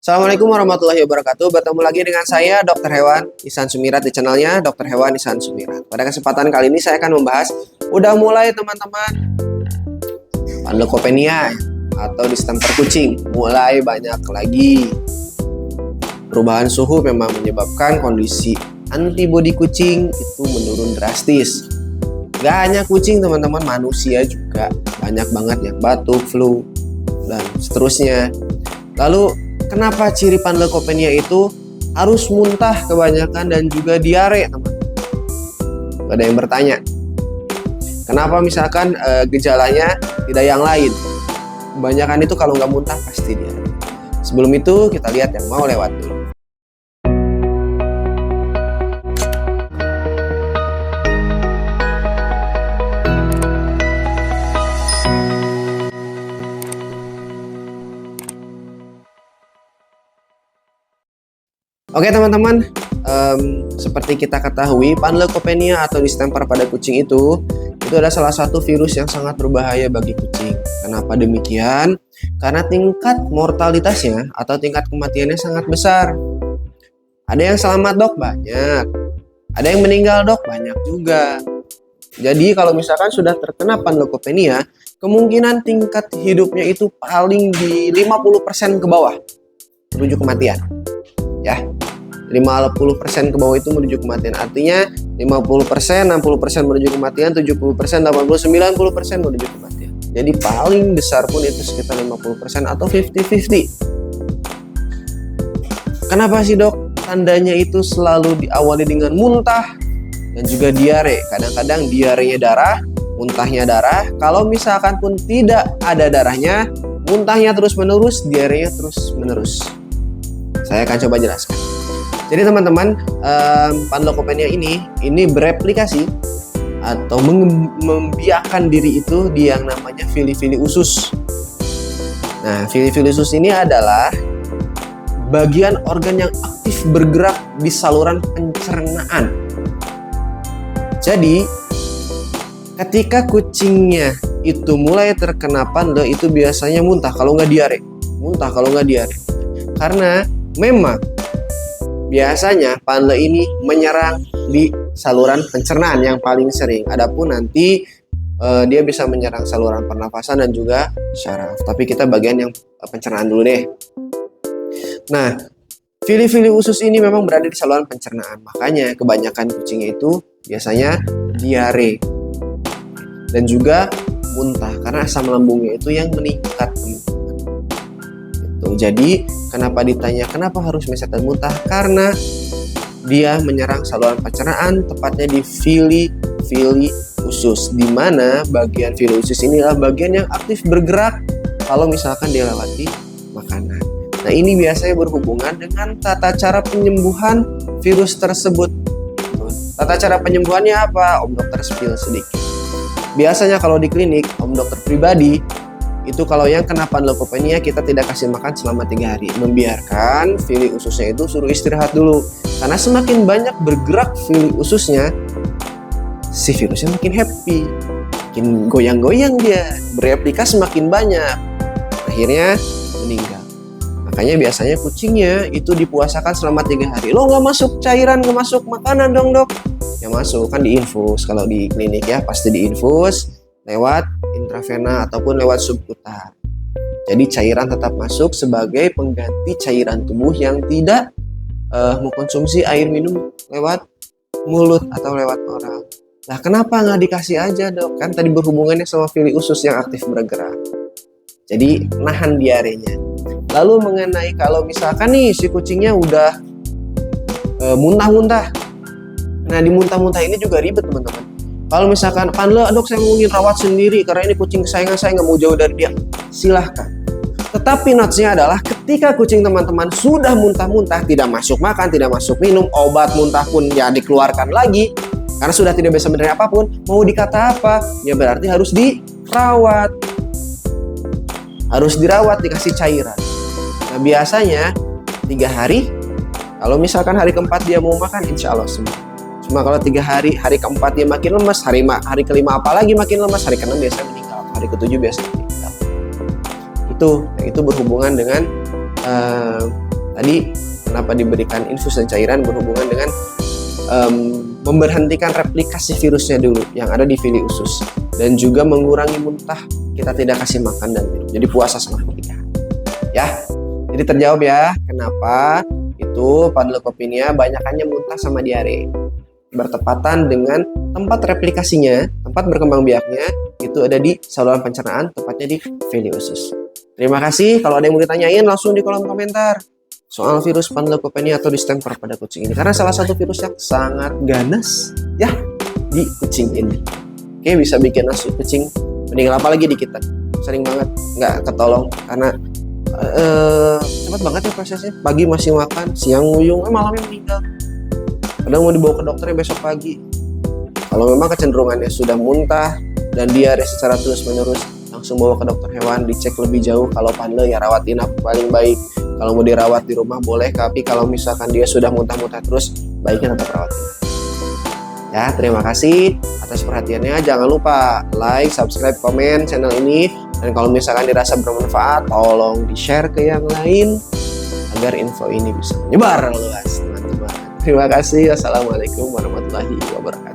Assalamualaikum warahmatullahi wabarakatuh. Bertemu lagi dengan saya Dr. Hewan Ihsan Sumirat di channelnya Dr. Hewan Ihsan Sumirat. Pada kesempatan kali ini saya akan membahas, udah mulai teman-teman, Panleukopenia atau distemper kucing mulai banyak lagi. Perubahan suhu memang menyebabkan kondisi antibodi kucing itu menurun drastis. Gak hanya kucing teman-teman, manusia juga banyak banget yang batuk, flu, dan seterusnya. Lalu kenapa ciri Panleukopenia itu harus muntah kebanyakan dan juga diare, teman? Ada yang bertanya, kenapa misalkan gejalanya tidak yang lain? Kebanyakan itu kalau nggak muntah pasti diare. Sebelum itu kita lihat yang mau lewat dulu. Oke teman-teman, seperti kita ketahui, Panleukopenia atau distemper pada kucing itu adalah salah satu virus yang sangat berbahaya bagi kucing. Kenapa demikian? Karena tingkat mortalitasnya atau tingkat kematiannya sangat besar. Ada yang selamat dok, banyak. Ada yang meninggal dok, banyak juga. Jadi kalau misalkan sudah terkena Panleukopenia, kemungkinan tingkat hidupnya itu paling di 50% ke bawah menuju kematian. Ya, 50% ke bawah itu menuju kematian. Artinya 50%, 60% menuju kematian, 70%, 80%, 90% menuju kematian. Jadi paling besar pun itu sekitar 50% atau 50-50. Kenapa sih dok? Tandanya itu selalu diawali dengan muntah dan juga diare. Kadang-kadang diarenya darah, muntahnya darah. Kalau misalkan pun tidak ada darahnya, muntahnya terus-menerus, diarenya terus-menerus. Saya akan coba jelaskan. Jadi teman-teman, Panleukopenia ini bereplikasi atau membiakkan diri itu di yang namanya vili-vili usus. Nah, vili-vili usus ini adalah bagian organ yang aktif bergerak di saluran pencernaan. Jadi, ketika kucingnya itu mulai terkena panle, itu biasanya muntah kalau nggak diare. Muntah kalau nggak diare. Karena memang biasanya panle ini menyerang di saluran pencernaan yang paling sering. Adapun nanti dia bisa menyerang saluran pernafasan dan juga syaraf. Tapi kita bagian yang pencernaan dulu deh. Nah, vili-vili usus ini memang berada di saluran pencernaan. Makanya kebanyakan kucingnya itu biasanya diare dan juga muntah karena asam lambungnya itu yang meningkat. Jadi kenapa ditanya kenapa harus meset dan muntah? Karena dia menyerang saluran pencernaan, tepatnya di vili usus, di mana bagian vili usus ini adalah bagian yang aktif bergerak kalau misalkan dia lewati makanan. Nah, ini biasanya berhubungan dengan tata cara penyembuhan virus tersebut. Tata cara penyembuhannya apa? Om dokter spill sedikit. Biasanya kalau di klinik, om dokter pribadi itu kalau yang kena Panleukopenia kita tidak kasih makan selama 3 hari, membiarkan vili ususnya itu suruh istirahat dulu. Karena semakin banyak bergerak vili ususnya, si virusnya makin happy, makin goyang-goyang dia, bereplika semakin banyak, akhirnya meninggal. Makanya biasanya kucingnya itu dipuasakan selama 3 hari. Lo nggak masuk cairan, nggak masuk makanan dong dok? Ya masuk, kan diinfus. Kalau di klinik ya pasti diinfus lewat intravena ataupun lewat subkutan. Jadi cairan tetap masuk sebagai pengganti cairan tubuh yang tidak mengkonsumsi air minum lewat mulut atau lewat oral. Nah, kenapa nggak dikasih aja dok? Kan tadi berhubungannya sama vili usus yang aktif bergerak. Jadi nahan diarenya. Lalu mengenai kalau misalkan nih si kucingnya udah muntah-muntah. Nah, di muntah-muntah ini juga ribet teman-teman. Kalau misalkan panle, dok saya mau rawat sendiri karena ini kucing kesayangan saya, nggak mau jauh dari dia, silahkan. Tetapi notes-nya adalah ketika kucing teman-teman sudah muntah-muntah, tidak masuk makan, tidak masuk minum, obat muntah pun ya dikeluarkan lagi karena sudah tidak bisa menerima apapun, mau dikata apa? Ya berarti harus dirawat. Harus dirawat, dikasih cairan. Nah, biasanya 3 hari, kalau misalkan hari keempat dia mau makan, insya Allah sembuh. Cuma kalau 3 hari, hari keempat dia makin lemas, hari kelima apalagi makin lemas, hari keenam biasanya meninggal, hari ketujuh biasanya meninggal. Itu berhubungan dengan Tadi kenapa diberikan infus dan cairan berhubungan dengan memberhentikan replikasi virusnya dulu yang ada di villi usus, dan juga mengurangi muntah. Kita tidak kasih makan dan minum, jadi puasa selama pernikahan ya. Jadi terjawab ya kenapa itu Panleukopenia banyakannya muntah sama diare, bertepatan dengan tempat replikasinya, tempat berkembang biaknya itu ada di saluran pencernaan, tepatnya di villi usus. Terima kasih. Kalau ada yang mau ditanyain langsung di kolom komentar soal virus Panleukopenia atau distemper pada kucing ini, karena salah satu virus yang sangat ganas ya di kucing ini. Oke, bisa bikin asu kucing meninggal, apalagi di kita sering banget nggak ketolong karena cepat banget ya prosesnya. Pagi masih makan, siang nguyung, malamnya meninggal. Kadang mau dibawa ke dokternya besok pagi. Kalau memang kecenderungannya sudah muntah dan diare secara terus menerus, langsung bawa ke dokter hewan, dicek lebih jauh. Kalau panle ya rawat inap paling baik. Kalau mau dirawat di rumah boleh, tapi kalau misalkan dia sudah muntah-muntah terus, baiknya tetap rawat inap. Ya, terima kasih atas perhatiannya. Jangan lupa like, subscribe, komen channel ini. Dan kalau misalkan dirasa bermanfaat, tolong di-share ke yang lain agar info ini bisa menyebar luas, teman-teman. Terima kasih. Assalamualaikum warahmatullahi wabarakatuh.